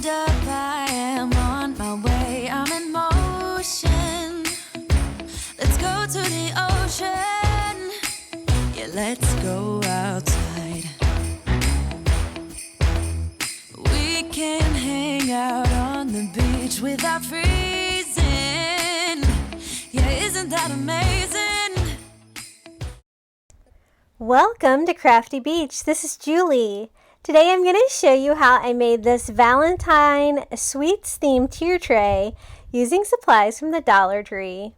hold up, I am on my way, I'm in motion. Let's go to the ocean. Yeah, let's go outside. We can hang out on the beach without freezing. Yeah, isn't that amazing? Welcome to Crafty Beach. This is Julie. Today I'm going to show you how I made this Valentine sweets themed tier tray using supplies from the Dollar Tree.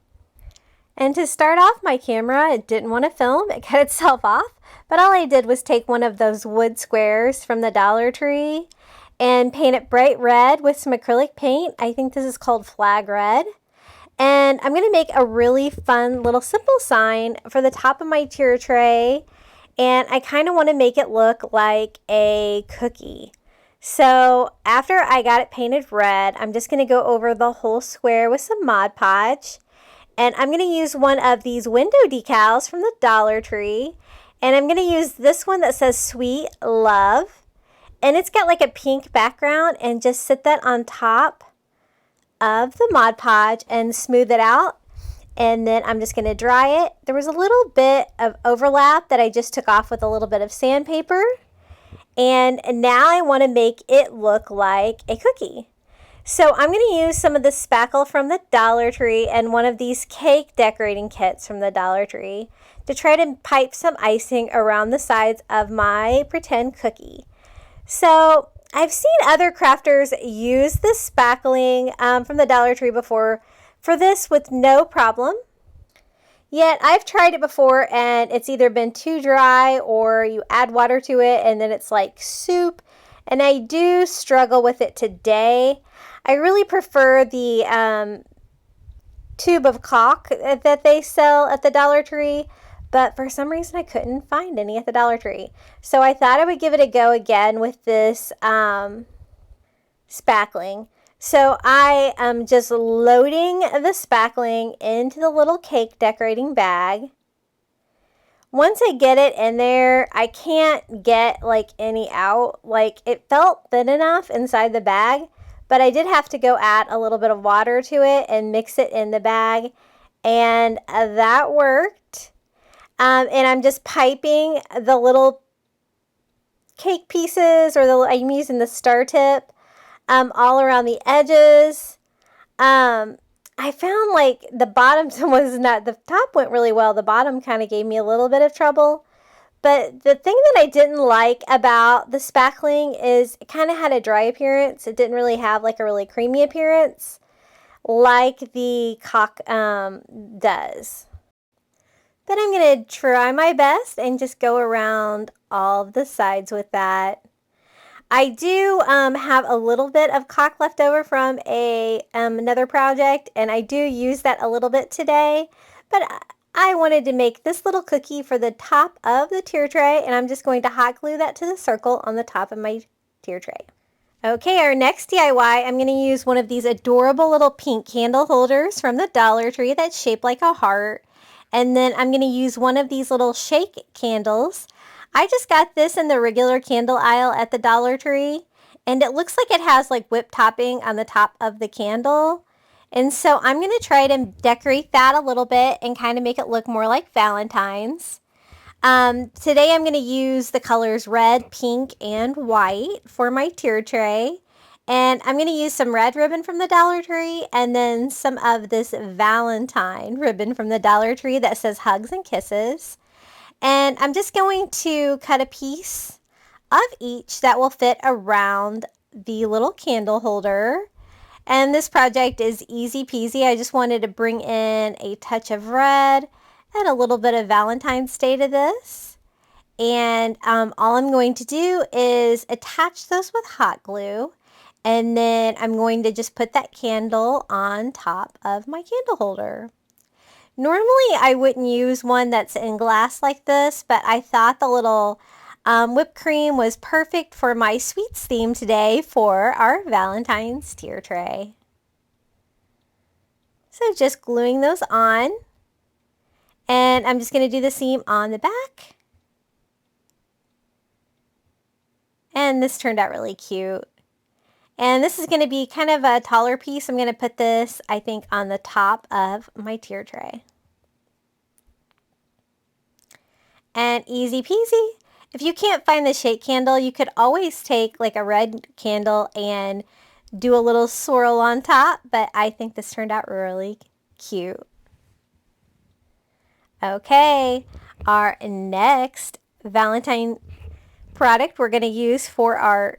And to start off, my camera, it didn't want to film, it cut itself off, but all I did was take one of those wood squares from the Dollar Tree and paint it bright red with some acrylic paint. I think this is called flag red. And I'm going to make a really fun little simple sign for the top of my tier tray. And I kind of want to make it look like a cookie. So after I got it painted red, I'm just going to go over the whole square with some Mod Podge. And I'm going to use one of these window decals from the Dollar Tree. And I'm going to use this one that says Sweet Love. And it's got like a pink background, and just sit that on top of the Mod Podge and smooth it out. And then I'm just going to dry it. There was a little bit of overlap that I just took off with a little bit of sandpaper. And now I want to make it look like a cookie. So I'm going to use some of the spackle from the Dollar Tree and one of these cake decorating kits from the Dollar Tree to try to pipe some icing around the sides of my pretend cookie. So I've seen other crafters use the spackling from the Dollar Tree before for this with no problem. Yet I've tried it before and it's either been too dry or you add water to it and then it's like soup. And I do struggle with it today. I really prefer the tube of caulk that they sell at the Dollar Tree. But for some reason I couldn't find any at the Dollar Tree. So I thought I would give it a go again with this spackling. So I am just loading the spackling into the little cake decorating bag. Once I get it in there, I can't get like any out. Like it felt thin enough inside the bag, but I did have to go add a little bit of water to it and mix it in the bag. And that worked. And I'm just piping the little cake pieces, or I'm using the star tip all around the edges. I found like the bottom was not, the top went really well. The bottom kind of gave me a little bit of trouble. But the thing that I didn't like about the spackling is it kind of had a dry appearance. It didn't really have like a really creamy appearance like the caulk does. But I'm going to try my best and just go around all of the sides with that. I do have a little bit of caulk left over from another project, and I do use that a little bit today. But I wanted to make this little cookie for the top of the tier tray, and I'm just going to hot glue that to the circle on the top of my tier tray. Okay, our next DIY, I'm going to use one of these adorable little pink candle holders from the Dollar Tree that's shaped like a heart. And then I'm going to use one of these little shake candles. I just got this in the regular candle aisle at the Dollar Tree. And it looks like it has like whipped topping on the top of the candle. And so I'm going to try to decorate that a little bit and kind of make it look more like Valentine's. Today I'm going to use the colors red, pink, and white for my tier tray. And I'm going to use some red ribbon from the Dollar Tree and then some of this Valentine ribbon from the Dollar Tree that says Hugs and Kisses. And I'm just going to cut a piece of each that will fit around the little candle holder. And this project is easy peasy. I just wanted to bring in a touch of red and a little bit of Valentine's Day to this. And all I'm going to do is attach those with hot glue. And then I'm going to just put that candle on top of my candle holder. Normally I wouldn't use one that's in glass like this, but I thought the little whipped cream was perfect for my sweets theme today for our Valentine's tier tray. So just gluing those on. And I'm just going to do the seam on the back. And this turned out really cute. And this is going to be kind of a taller piece. I'm going to put this, I think, on the top of my tier tray. And easy peasy. If you can't find the shake candle, you could always take like a red candle and do a little swirl on top, but I think this turned out really cute. Okay, our next Valentine product we're going to use for our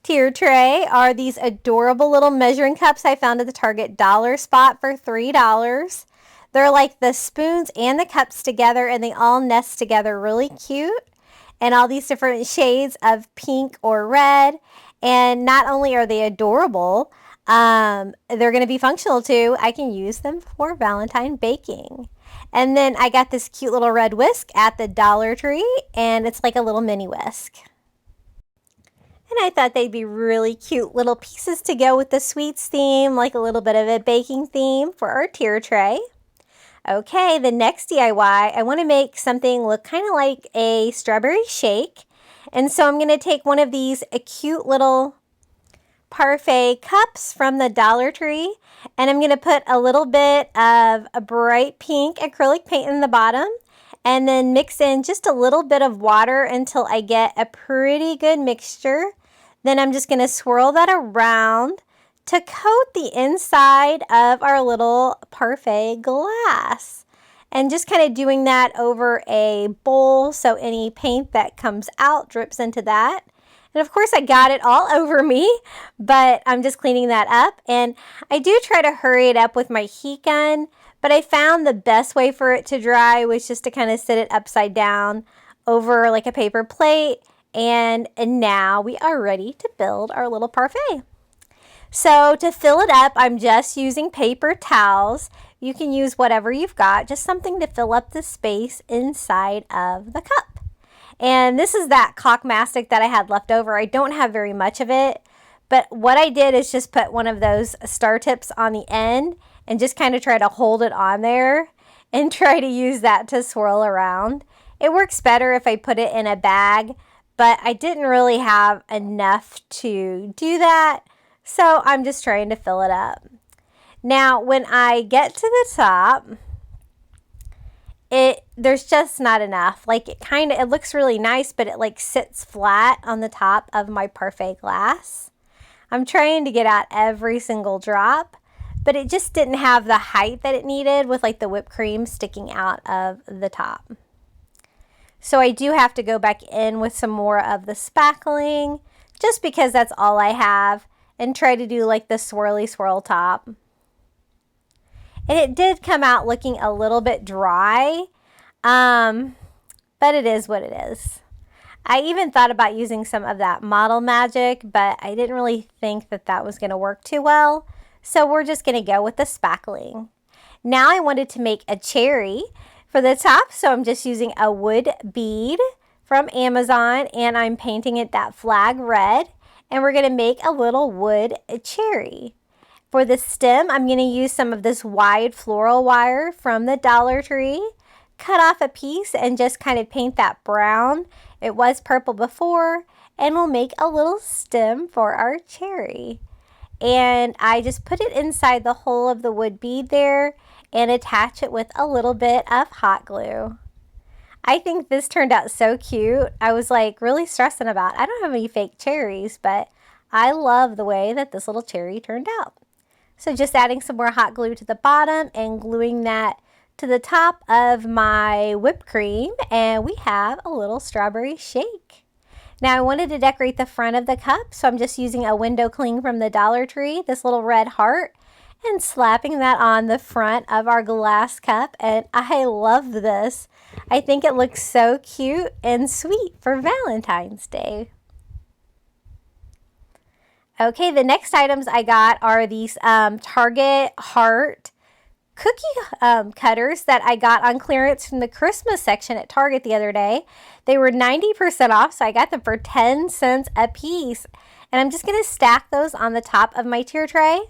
tier tray are these adorable little measuring cups I found at the Target dollar spot for $3. They're like the spoons and the cups together, and they all nest together really cute, and all these different shades of pink or red. And not only are they adorable, they're going to be functional too. I can use them for Valentine baking. And then I got this cute little red whisk at the Dollar Tree, and it's like a little mini whisk. And I thought they'd be really cute little pieces to go with the sweets theme, like a little bit of a baking theme for our tier tray. Okay, the next DIY, I want to make something look kind of like a strawberry shake. And so I'm going to take one of these cute little parfait cups from the Dollar Tree, and I'm going to put a little bit of a bright pink acrylic paint in the bottom, and then mix in just a little bit of water until I get a pretty good mixture. Then I'm just going to swirl that around to coat the inside of our little parfait glass. And just kind of doing that over a bowl so any paint that comes out drips into that. And of course I got it all over me, but I'm just cleaning that up. And I do try to hurry it up with my heat gun, but I found the best way for it to dry was just to kind of sit it upside down over like a paper plate. And now we are ready to build our little parfait. So to fill it up, I'm just using paper towels. You can use whatever you've got, just something to fill up the space inside of the cup. And this is that caulk mastic that I had left over. I don't have very much of it, but what I did is just put one of those star tips on the end and just kind of try to hold it on there and try to use that to swirl around. It works better if I put it in a bag, but I didn't really have enough to do that. So I'm just trying to fill it up. Now, when I get to the top, there's just not enough. Like it looks really nice, but it like sits flat on the top of my parfait glass. I'm trying to get out every single drop, but it just didn't have the height that it needed with like the whipped cream sticking out of the top. So I do have to go back in with some more of the spackling, just because that's all I have, and try to do like the swirly swirl top. And it did come out looking a little bit dry, but it is what it is. I even thought about using some of that Model Magic, but I didn't really think that that was going to work too well. So we're just going to go with the spackling. Now I wanted to make a cherry for the top, so I'm just using a wood bead from Amazon, and I'm painting it that flag red. And we're going to make a little wood cherry. For the stem, I'm going to use some of this wide floral wire from the Dollar Tree. Cut off a piece and just kind of paint that brown. It was purple before, and we'll make a little stem for our cherry. And I just put it inside the hole of the wood bead there and attach it with a little bit of hot glue. I think this turned out so cute. I was like really stressing about, I don't have any fake cherries, but I love the way that this little cherry turned out. So just adding some more hot glue to the bottom and gluing that to the top of my whipped cream, and we have a little strawberry shake. Now I wanted to decorate the front of the cup, so I'm just using a window cling from the Dollar Tree, this little red heart, and slapping that on the front of our glass cup. And I love this. I think it looks so cute and sweet for Valentine's Day. Okay, the next items I got are these Target Heart cookie cutters that I got on clearance from the Christmas section at Target the other day. They were 90% off, so I got them for 10 cents a piece. And I'm just going to stack those on the top of my tier tray.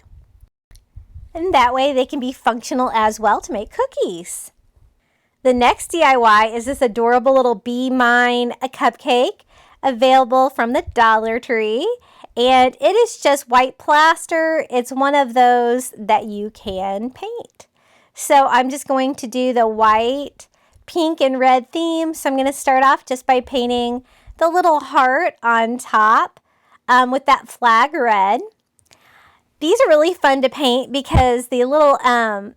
And that way they can be functional as well to make cookies. The next DIY is this adorable little Be Mine cupcake available from the Dollar Tree. And it is just white plaster. It's one of those that you can paint. So I'm just going to do the white, pink, and red theme. So I'm going to start off just by painting the little heart on top with that flag red. These are really fun to paint because the little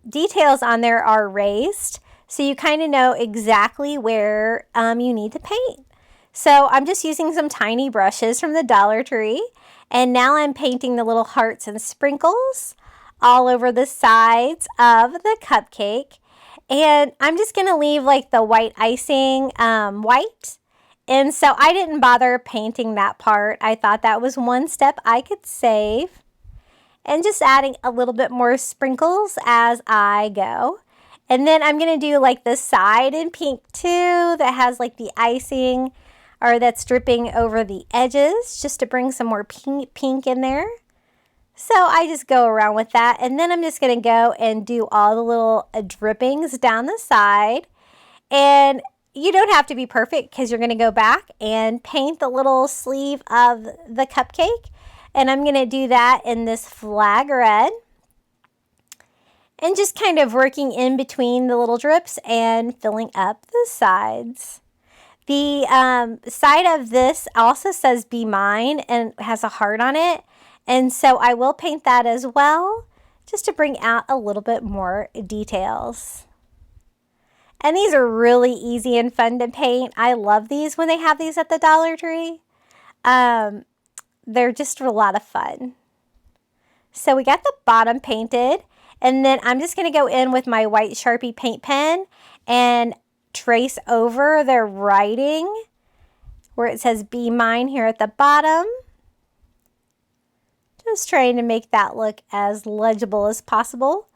details on there are raised. So you kind of know exactly where you need to paint. So I'm just using some tiny brushes from the Dollar Tree. And now I'm painting the little hearts and sprinkles all over the sides of the cupcake. And I'm just going to leave like the white icing white. And so I didn't bother painting that part. I thought that was one step I could save. And just adding a little bit more sprinkles as I go. And then I'm going to do like the side in pink too that has like the icing or that's dripping over the edges just to bring some more pink in there. So I just go around with that. And then I'm just going to go and do all the little drippings down the side. And you don't have to be perfect because you're going to go back and paint the little sleeve of the cupcake. And I'm going to do that in this flag red. And just kind of working in between the little drips and filling up the sides. The side of this also says "Be Mine" and has a heart on it. And so I will paint that as well, just to bring out a little bit more details. And these are really easy and fun to paint. I love these when they have these at the Dollar Tree. They're just a lot of fun. So we got the bottom painted, and then I'm just going to go in with my white Sharpie paint pen and trace over the writing where it says "Be Mine" here at the bottom. Just trying to make that look as legible as possible.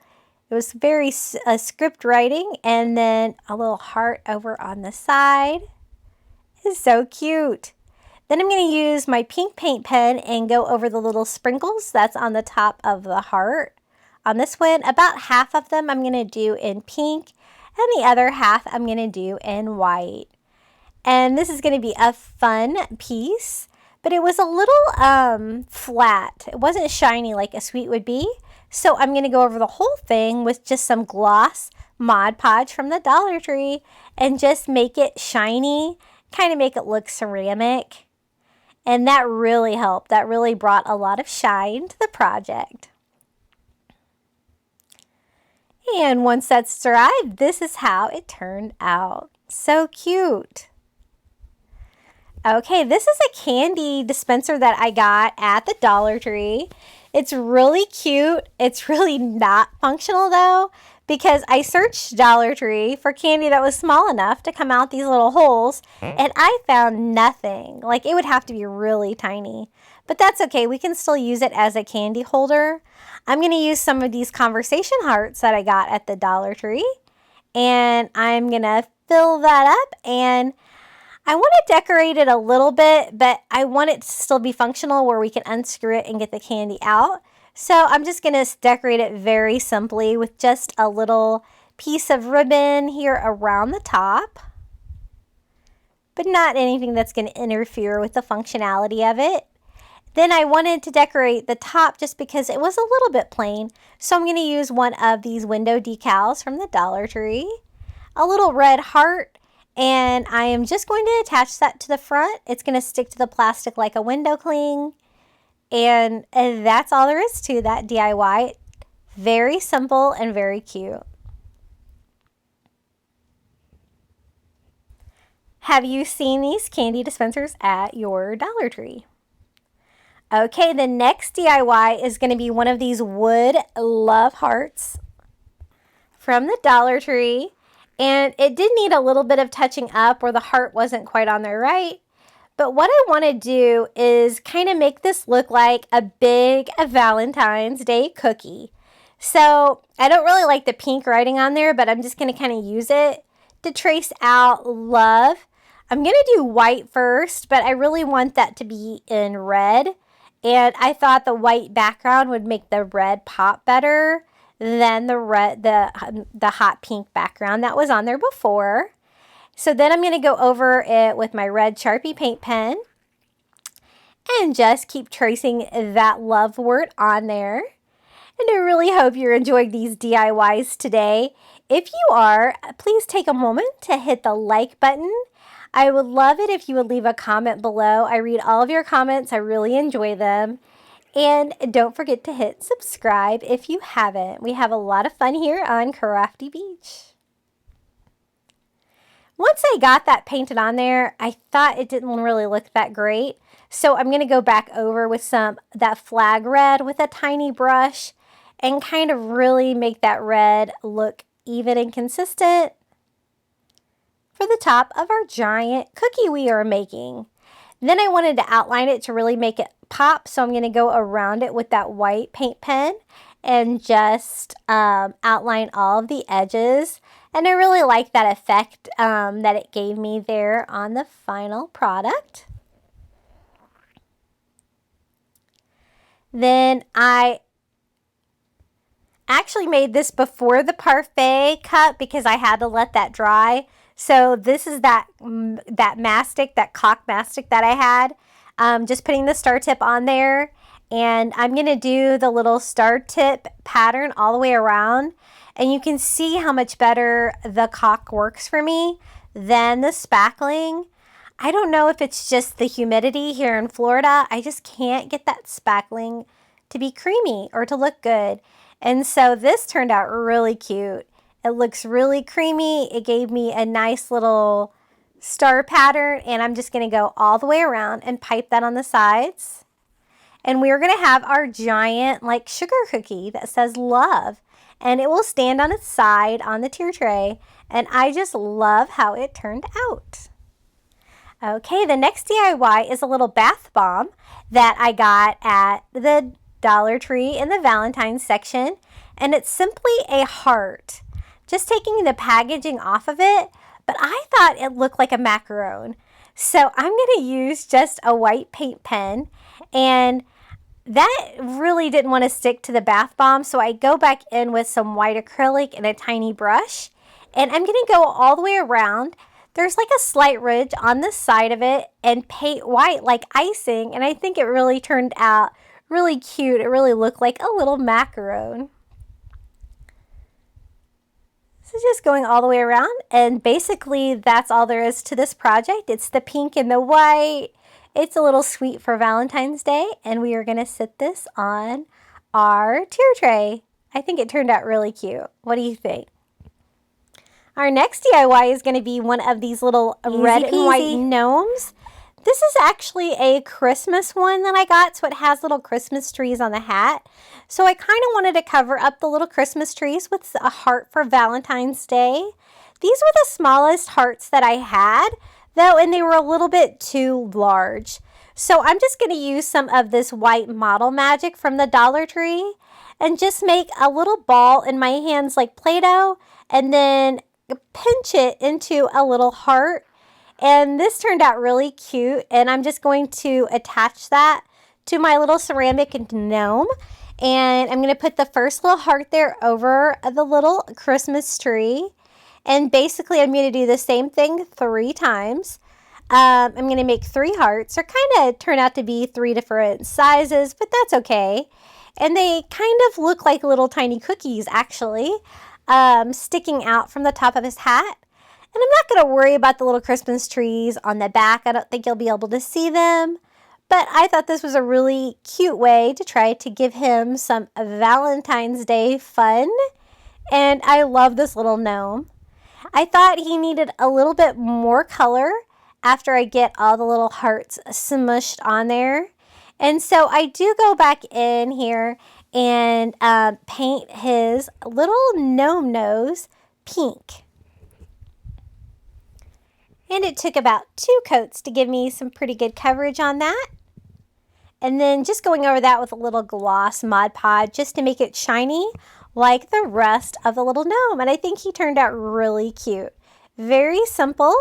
It was very script writing, and then a little heart over on the side. It's so cute. Then I'm going to use my pink paint pen and go over the little sprinkles that's on the top of the heart. On this one, about half of them I'm going to do in pink, and the other half I'm going to do in white. And this is going to be a fun piece, but it was a little flat. It wasn't shiny like a sweet would be. So I'm going to go over the whole thing with just some gloss Mod Podge from the Dollar Tree and just make it shiny, kind of make it look ceramic. And that really helped. That really brought a lot of shine to the project. And once that's dried, this is how it turned out. So cute. Okay, this is a candy dispenser that I got at the Dollar Tree. It's really cute. It's really not functional though, because I searched Dollar Tree for candy that was small enough to come out these little holes, and I found nothing. Like, it would have to be really tiny. But that's okay. We can still use it as a candy holder. I'm going to use some of these conversation hearts that I got at the Dollar Tree, and I'm going to fill that up, and I want to decorate it a little bit, but I want it to still be functional where we can unscrew it and get the candy out. So I'm just going to decorate it very simply with just a little piece of ribbon here around the top, but not anything that's going to interfere with the functionality of it. Then I wanted to decorate the top just because it was a little bit plain. So I'm going to use one of these window decals from the Dollar Tree, a little red heart, and I am just going to attach that to the front. It's going to stick to the plastic like a window cling. And that's all there is to that DIY. Very simple and very cute. Have you seen these candy dispensers at your Dollar Tree? Okay, the next DIY is going to be one of these wood love hearts from the Dollar Tree. And it did need a little bit of touching up where the heart wasn't quite on there right. But what I want to do is kind of make this look like a big Valentine's Day cookie. So I don't really like the pink writing on there, but I'm just going to kind of use it to trace out love. I'm going to do white first, but I really want that to be in red. And I thought the white background would make the red pop better than the red, the hot pink background that was on there before. So then I'm going to go over it with my red Sharpie paint pen. and just keep tracing that love word on there. And I really hope you're enjoying these DIYs today. If you are, please take a moment to hit the like button. I would love it if you would leave a comment below. I read all of your comments. I really enjoy them. And don't forget to hit subscribe if you haven't. We have a lot of fun here on Crafty Beach. Once I got that painted on there, I thought it didn't really look that great. So I'm going to go back over with that flag red with a tiny brush and kind of really make that red look even and consistent for the top of our giant cookie we are making. Then I wanted to outline it to really make it pop, so I'm going to go around it with that white paint pen and just outline all of the edges. And I really like that effect that it gave me there on the final product. Then I actually made this before the parfait cup because I had to let that dry. So this is that mastic, that caulk mastic that I had. Just putting the star tip on there. And I'm going to do the little star tip pattern all the way around. And you can see how much better the caulk works for me than the spackling. I don't know if it's just the humidity here in Florida. I just can't get that spackling to be creamy or to look good. And so this turned out really cute. It looks really creamy. It gave me a nice little star pattern, and I'm just going to go all the way around and pipe that on the sides. And we're going to have our giant like sugar cookie that says love, and it will stand on its side on the tier tray. And I just love how it turned out. Okay, the next DIY is a little bath bomb that I got at the Dollar Tree in the Valentines section, and it's simply a heart. Just taking the packaging off of it, but I thought it looked like a macaron. So I'm going to use just a white paint pen, and that really didn't want to stick to the bath bomb, so I go back in with some white acrylic and a tiny brush, and I'm going to go all the way around. There's like a slight ridge on the side of it and paint white like icing, and I think it really turned out really cute. It really looked like a little macaron. So just going all the way around, and basically that's all there is to this project. It's the pink and the white. It's a little sweet for Valentine's Day, and we are going to sit this on our tier tray. I think it turned out really cute. What do you think? Our next DIY is going to be one of these little red and white gnomes. This is actually a Christmas one that I got, so it has little Christmas trees on the hat. So I kind of wanted to cover up the little Christmas trees with a heart for Valentine's Day. These were the smallest hearts that I had, though, and they were a little bit too large. So I'm just going to use some of this white model magic from the Dollar Tree and just make a little ball in my hands like Play-Doh, and then pinch it into a little heart. And this turned out really cute, and I'm just going to attach that to my little ceramic gnome. And I'm going to put the first little heart there over the little Christmas tree. And basically, I'm going to do the same thing 3 times. I'm going to make 3 hearts. They're kind of turn out to be 3 different sizes, but that's okay. And they kind of look like little tiny cookies, actually, sticking out from the top of his hat. And I'm not going to worry about the little Christmas trees on the back. I don't think you'll be able to see them. But I thought this was a really cute way to try to give him some Valentine's Day fun. And I love this little gnome. I thought he needed a little bit more color after I get all the little hearts smushed on there. And so I do go back in here and paint his little gnome nose pink. And it took about 2 coats to give me some pretty good coverage on that. And then just going over that with a little gloss Mod Podge just to make it shiny like the rest of the little gnome. And I think he turned out really cute. Very simple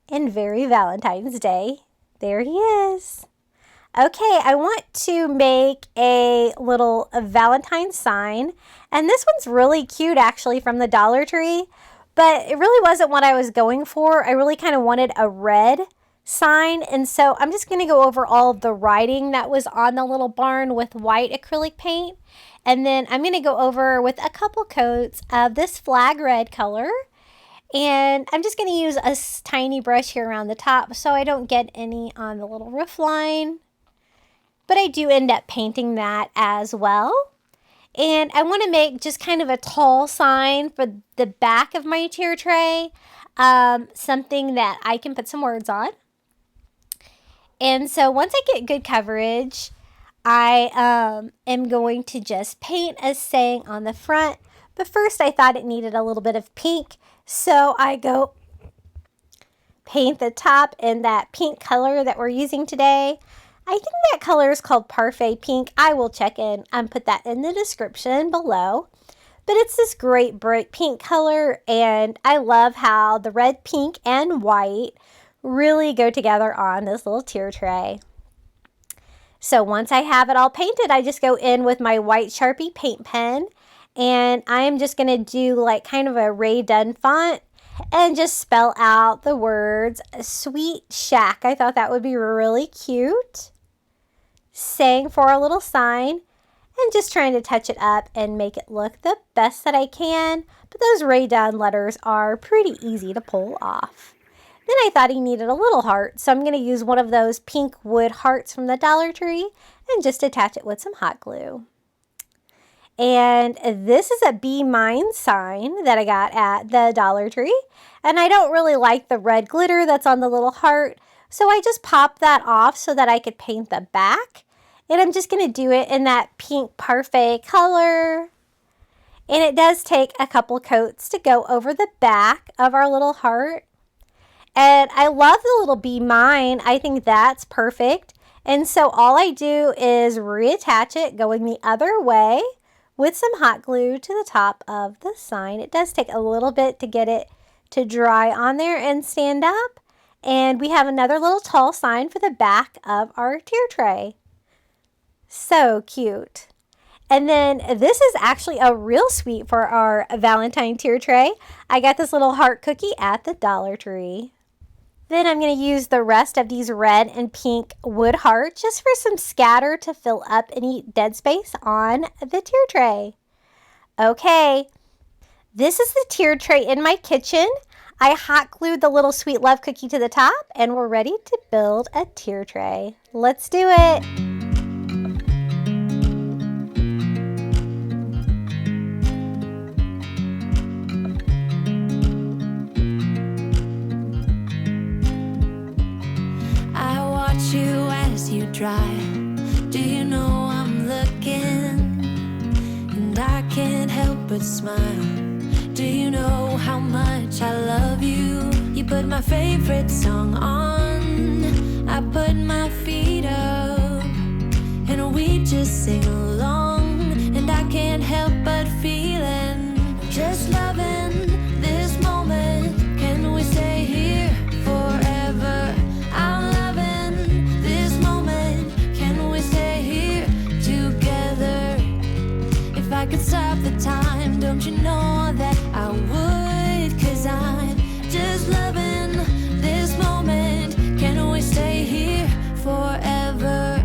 and very Valentine's Day. There he is. Okay, I want to make a little Valentine sign. And this one's really cute actually from the Dollar Tree. But it really wasn't what I was going for. I really kind of wanted a red sign. And so I'm just going to go over all of the writing that was on the little barn with white acrylic paint. And then I'm going to go over with a couple coats of this flag red color. And I'm just going to use a tiny brush here around the top so I don't get any on the little roof line. But I do end up painting that as well. And I want to make just kind of a tall sign for the back of my tier tray. Something that I can put some words on. And so once I get good coverage, I am going to just paint a saying on the front. But first I thought it needed a little bit of pink. So I go paint the top in that pink color that we're using today. I think that color is called Parfait Pink. I will check in and put that in the description below. But it's this great bright pink color, and I love how the red, pink, and white really go together on this little tier tray. So once I have it all painted, I just go in with my white Sharpie paint pen, and I'm just going to do like kind of a Ray Dunn font and just spell out the words Sweet Shack. I thought that would be really cute. Saying for a little sign, and just trying to touch it up and make it look the best that I can. But those Ray Dunn letters are pretty easy to pull off. Then I thought he needed a little heart, so I'm going to use one of those pink wood hearts from the Dollar Tree and just attach it with some hot glue. And this is a Be Mine sign that I got at the Dollar Tree. And I don't really like the red glitter that's on the little heart, so I just popped that off so that I could paint the back. And I'm just going to do it in that pink parfait color. And it does take a couple coats to go over the back of our little heart. And I love the little Be Mine. I think that's perfect. And so all I do is reattach it going the other way with some hot glue to the top of the sign. It does take a little bit to get it to dry on there and stand up. And we have another little tall sign for the back of our tier tray. So cute. And then this is actually a real sweet for our Valentine tier tray. I got this little heart cookie at the Dollar Tree. Then I'm going to use the rest of these red and pink wood hearts just for some scatter to fill up any dead space on the tier tray. Okay, this is the tier tray in my kitchen. I hot glued the little sweet love cookie to the top, and we're ready to build a tier tray. Let's do it. You as you drive, do you know I'm looking, and I can't help but smile. Do you know how much I love you? You put my favorite song on, I put my feet up, and we just sing along, and I can't help but feeling, just loving this moment. Can we stay here forever? I'm if I could stop the time, don't you know that I would? 'Cause I'm just loving this moment. Can we stay here forever?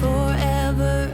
Forever.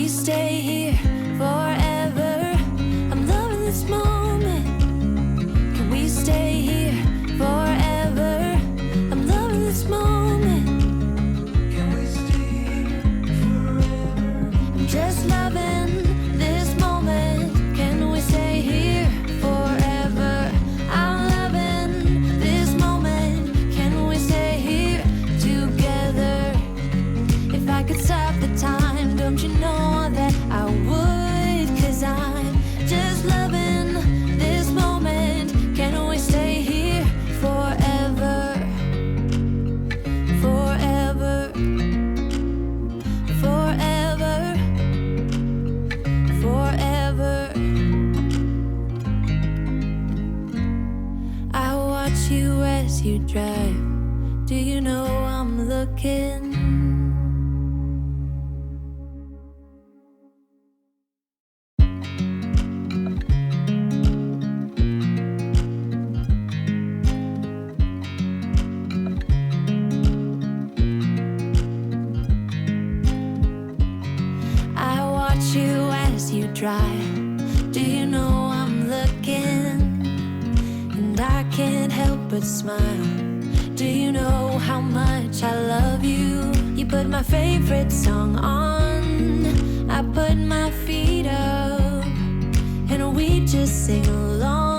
we stay here forever? I'm loving this moment. Can we stay here forever? I'm loving this moment. Can we stay here forever? I'm just loving this moment. Can we stay here forever? I'm loving this moment. Can we stay here together? If I could stop the time, don't you know that I would? 'Cause I'm just loving this moment. Can we stay here forever? Forever. Forever. Forever. I watch you as you drive. Do you know I'm looking? I watch you as you drive. Do you know I'm looking? And I can't help but smile. Do you know how much I love you? You put my favorite song on. I put my feet up and we just sing along.